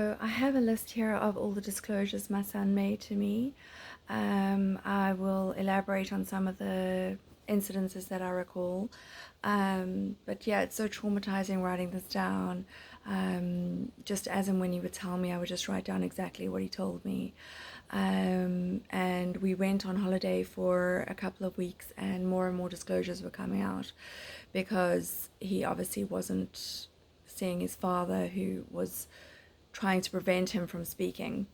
So I have a list here of all the disclosures my son made to me. I will elaborate on some of the incidences that I recall. But yeah, it's so traumatizing writing this down. Just as and when he would tell me, I would just write down exactly what he told me. And we went on holiday for a couple of weeks, and more disclosures were coming out because he obviously wasn't seeing his father, who was trying to prevent him from speaking.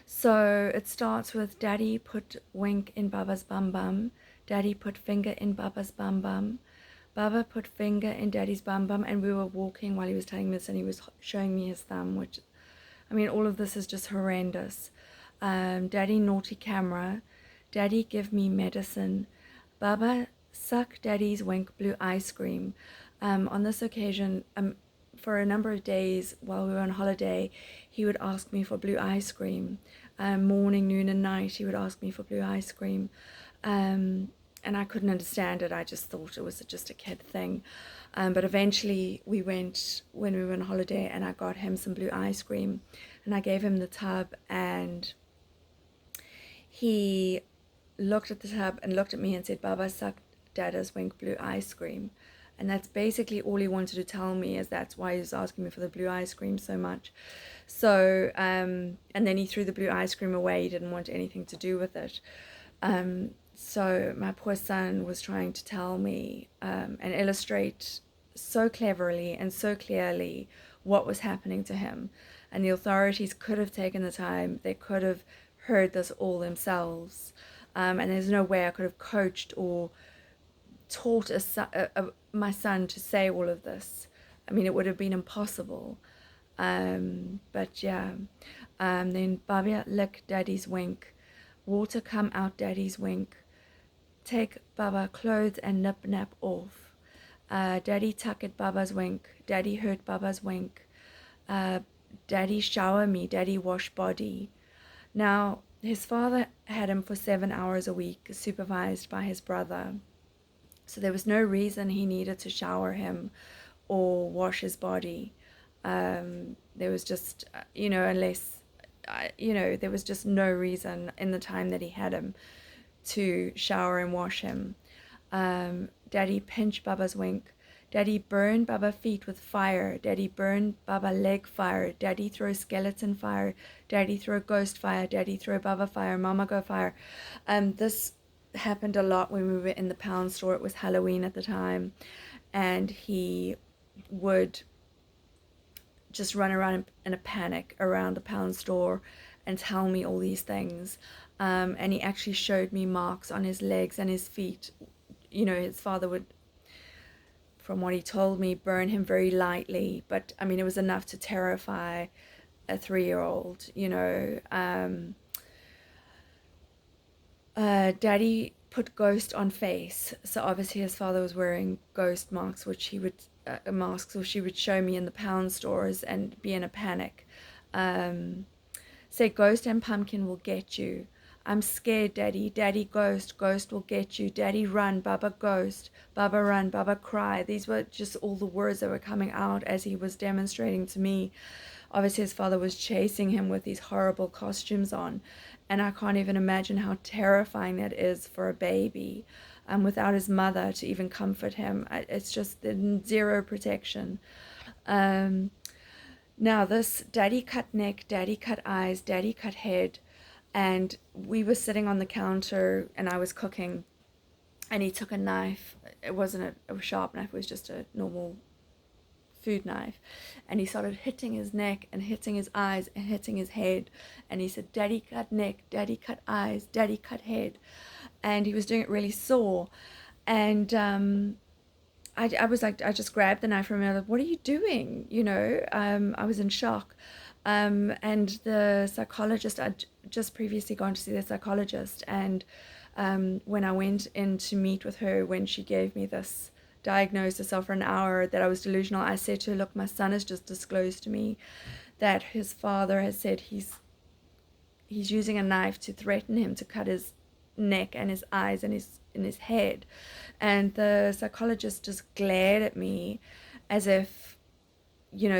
So it starts with Daddy put wink in Baba's bum bum. Daddy put finger in Baba's bum bum. Baba put finger in Daddy's bum bum, and we were walking while he was telling me this, and he was showing me his thumb, which, I mean, all of this is just horrendous. Daddy naughty camera. Daddy give me medicine. Baba suck Daddy's wink blue ice cream. On this occasion, for a number of days while we were on holiday, he would ask me for blue ice cream. Morning, noon, and night, he would ask me for blue ice cream. And I couldn't understand it. I just thought it was just a kid thing. But eventually we went, when we were on holiday, and I got him some blue ice cream, and I gave him the tub, and he looked at the tub and looked at me and said, Baba sucked Dada's wink blue ice cream. And that's basically all he wanted to tell me, is that's why he was asking me for the blue ice cream so much. So, and then he threw the blue ice cream away. He didn't want anything to do with it. So my poor son was trying to tell me and illustrate so cleverly and so clearly what was happening to him. And the authorities could have taken the time. They could have heard this all themselves. And there's no way I could have coached or taught my son to say all of this. I mean, it would have been impossible. But yeah. Then Baba lick Daddy's wink. Water come out Daddy's wink. Take Baba clothes and nip off. Daddy tuck at Baba's wink. Daddy hurt Baba's wink. Daddy shower me. Daddy wash body. Now, his father had him for 7 hours a week, supervised by his brother. So there was no reason he needed to shower him or wash his body. There was just, unless, there was just no reason in the time that he had him to shower and wash him. Daddy pinch Baba's wink. Daddy burn Baba feet with fire. Daddy burn Baba leg fire. Daddy throw skeleton fire. Daddy throw ghost fire. Daddy throw Baba fire. Mama go fire. This happened a lot when we were in the pound store. It was Halloween at the time, and he would just run around in a panic around the pound store and tell me all these things. And he actually showed me marks on his legs and his feet. His father would, from what he told me, burn him very lightly, but I mean, it was enough to terrify a 3-year-old. Daddy put ghost on face, so obviously his father was wearing ghost masks, which he would show me in the pound stores and be in a panic. Say ghost and pumpkin will get you. I'm scared, Daddy. Daddy ghost. Ghost will get you. Daddy run. Baba ghost. Baba run. Baba cry. These were just all the words that were coming out as he was demonstrating to me. Obviously his father was chasing him with these horrible costumes on, and I can't even imagine how terrifying that is for a baby, without his mother to even comfort him. It's just zero protection. Now this Daddy cut neck, Daddy cut eyes, Daddy cut head, and we were sitting on the counter and I was cooking, and he took a knife. It wasn't a sharp knife, it was just a normal food knife, and he started hitting his neck and hitting his eyes and hitting his head, and he said, Daddy cut neck, Daddy cut eyes, Daddy cut head, and he was doing it really sore. And I was like, I just grabbed the knife from him. I was like, what are you doing? I was in shock. And the psychologist, I'd just previously gone to see the psychologist, and when I went in to meet with her, when she gave me this diagnosis after an hour that I was delusional, I said to her, look, my son has just disclosed to me that his father has said he's using a knife to threaten him to cut his neck and his eyes and his head. And the psychologist just glared at me as if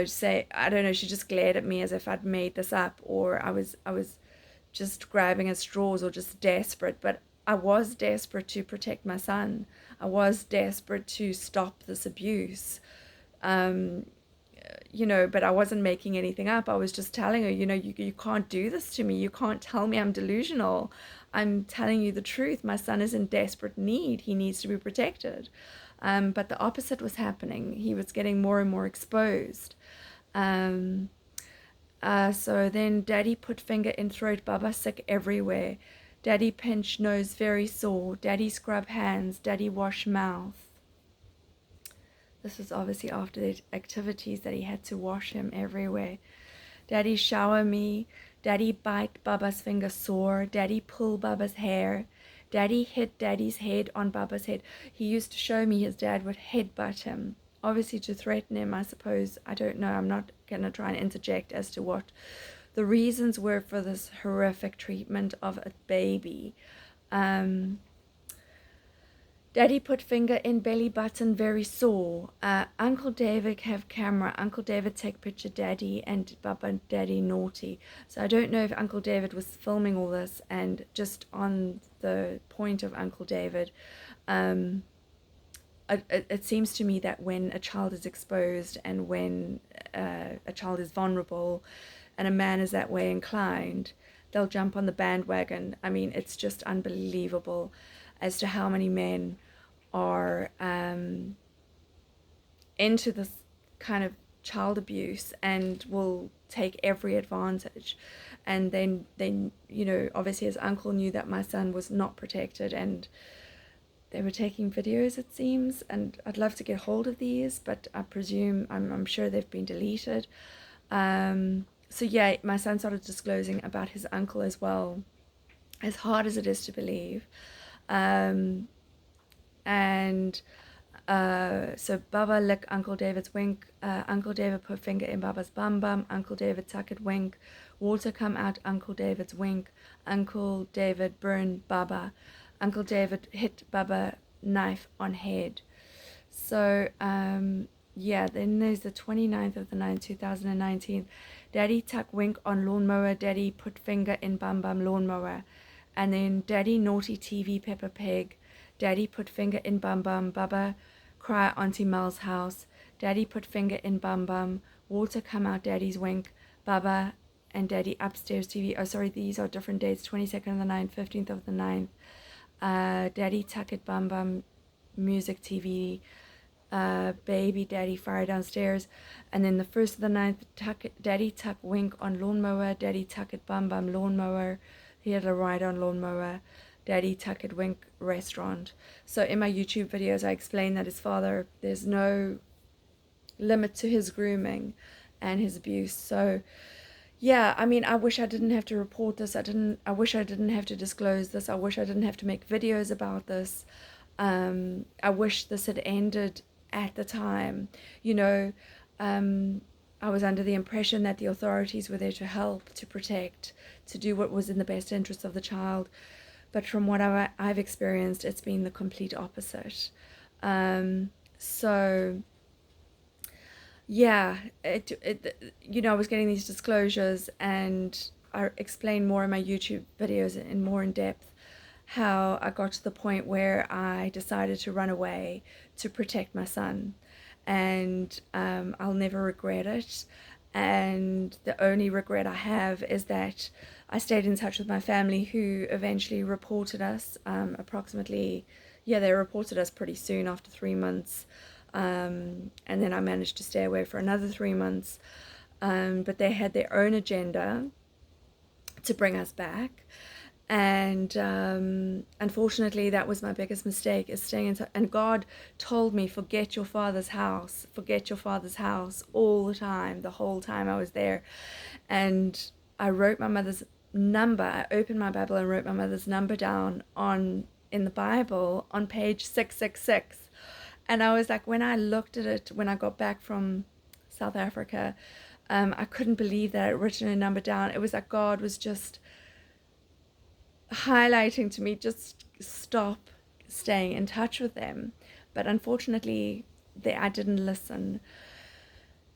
say, I don't know, she just glared at me as if I'd made this up, or I was just grabbing at straws, or just desperate. But I was desperate to protect my son. I was desperate to stop this abuse. Um, but I wasn't making anything up. I was just telling her, you can't do this to me. You can't tell me I'm delusional. I'm telling you the truth. My son is in desperate need. He needs to be protected. But the opposite was happening. He was getting more and more exposed. Um, so then Daddy put finger in throat, Baba sick everywhere. Daddy pinch nose very sore. Daddy scrub hands. Daddy wash mouth. This was obviously after the activities that he had to wash him everywhere. Daddy shower me. Daddy bite Baba's finger sore. Daddy pull Baba's hair. Daddy hit Daddy's head on Baba's head. He used to show me his dad would headbutt him. Obviously to threaten him, I suppose. I don't know. I'm not going to try and interject as to what the reasons were for this horrific treatment of a baby. Daddy put finger in belly button very sore. Uncle David have camera. Uncle David take picture Daddy and Baba Daddy naughty. So I don't know if Uncle David was filming all this. And just on the point of Uncle David, it seems to me that when a child is exposed and when a child is vulnerable and a man is that way inclined, they'll jump on the bandwagon. I mean, it's just unbelievable as to how many men are into this kind of child abuse and will take every advantage. And then obviously his uncle knew that my son was not protected, and they were taking videos, it seems, and I'd love to get hold of these, but I presume, I'm sure they've been deleted. So yeah, my son started disclosing about his uncle as well, as hard as it is to believe. So Baba lick Uncle David's wink. Uncle David put finger in Baba's bum bum. Uncle David tuck it wink. Water come out Uncle David's wink. Uncle David burn Baba. Uncle David hit Baba knife on head. So yeah, then there's the 29th of the 9th, 2019. Daddy tuck wink on lawnmower. Daddy put finger in bum bum lawnmower. And then Daddy naughty TV Peppa Pig. Daddy put finger in bum bum. Baba cry Auntie Mel's house. Daddy put finger in bum bum. Water come out Daddy's wink. Baba and Daddy upstairs TV. Oh, sorry, these are different dates. 22nd of the 9th, 15th of the 9th. Daddy tuck it bum bum. Music TV. Baby Daddy fire downstairs. And then the 1st of the 9th, Daddy tuck wink on lawnmower. Daddy tuck it bum bum lawnmower. He had a ride on lawnmower. Daddy tuck it wink restaurant. So in my YouTube videos I explain that his father, there's no limit to his grooming and his abuse. So yeah, I mean, I wish I didn't have to report this. I wish I didn't have to disclose this. I wish I didn't have to make videos about this. I wish this had ended at the time. I was under the impression that the authorities were there to help, to protect, to do what was in the best interest of the child. But from what I've experienced, it's been the complete opposite. So yeah, I was getting these disclosures, and I explain more in my YouTube videos in more in depth how I got to the point where I decided to run away to protect my son. And I'll never regret it. And the only regret I have is that I stayed in touch with my family, who eventually reported us they reported us pretty soon after 3 months. And then I managed to stay away for another 3 months. But they had their own agenda to bring us back. And unfortunately, that was my biggest mistake, is staying in touch. And God told me, forget your father's house all the time, the whole time I was there. And I wrote my mother's number. I opened my Bible and wrote my mother's number down in the Bible on page 666. And I was like, when I looked at it, when I got back from South Africa, I couldn't believe that I'd written a number down. It was like God was just highlighting to me, just stop staying in touch with them. But unfortunately, I didn't listen.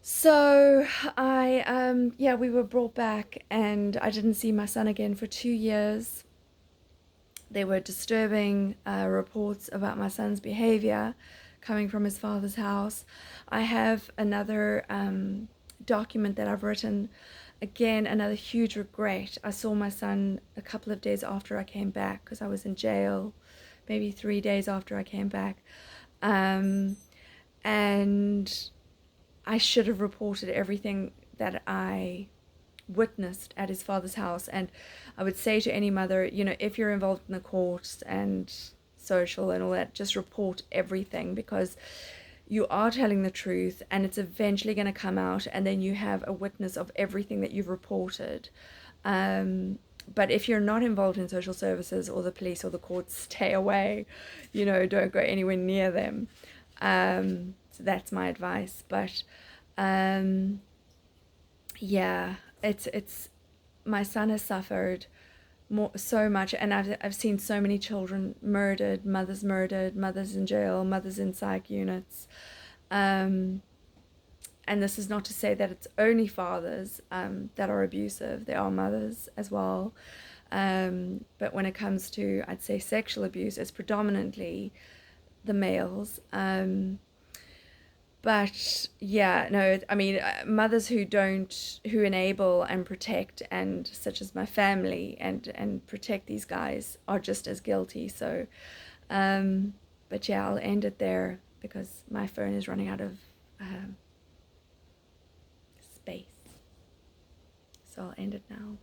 So yeah, we were brought back, and I didn't see my son again for 2 years. There were disturbing reports about my son's behavior coming from his father's house. I have another document that I've written. Again, another huge regret. I saw my son a couple of days after I came back because I was in jail, maybe 3 days after I came back. Um, and I should have reported everything that I witnessed at his father's house. And I would say to any mother, if you're involved in the courts and social and all that, just report everything, because you are telling the truth and it's eventually going to come out, and then you have a witness of everything that you've reported. But if you're not involved in social services or the police or the courts, stay away. Don't go anywhere near them. So that's my advice. But um, yeah, it's my son has suffered so much, and I've seen so many children murdered, mothers in jail, mothers in psych units. Um, and this is not to say that it's only fathers that are abusive. There are mothers as well. But when it comes to, I'd say, sexual abuse, it's predominantly the males. But yeah, no, I mean, mothers who enable and protect, and such as my family, and protect these guys, are just as guilty. So, but yeah, I'll end it there because my phone is running out of space. So I'll end it now.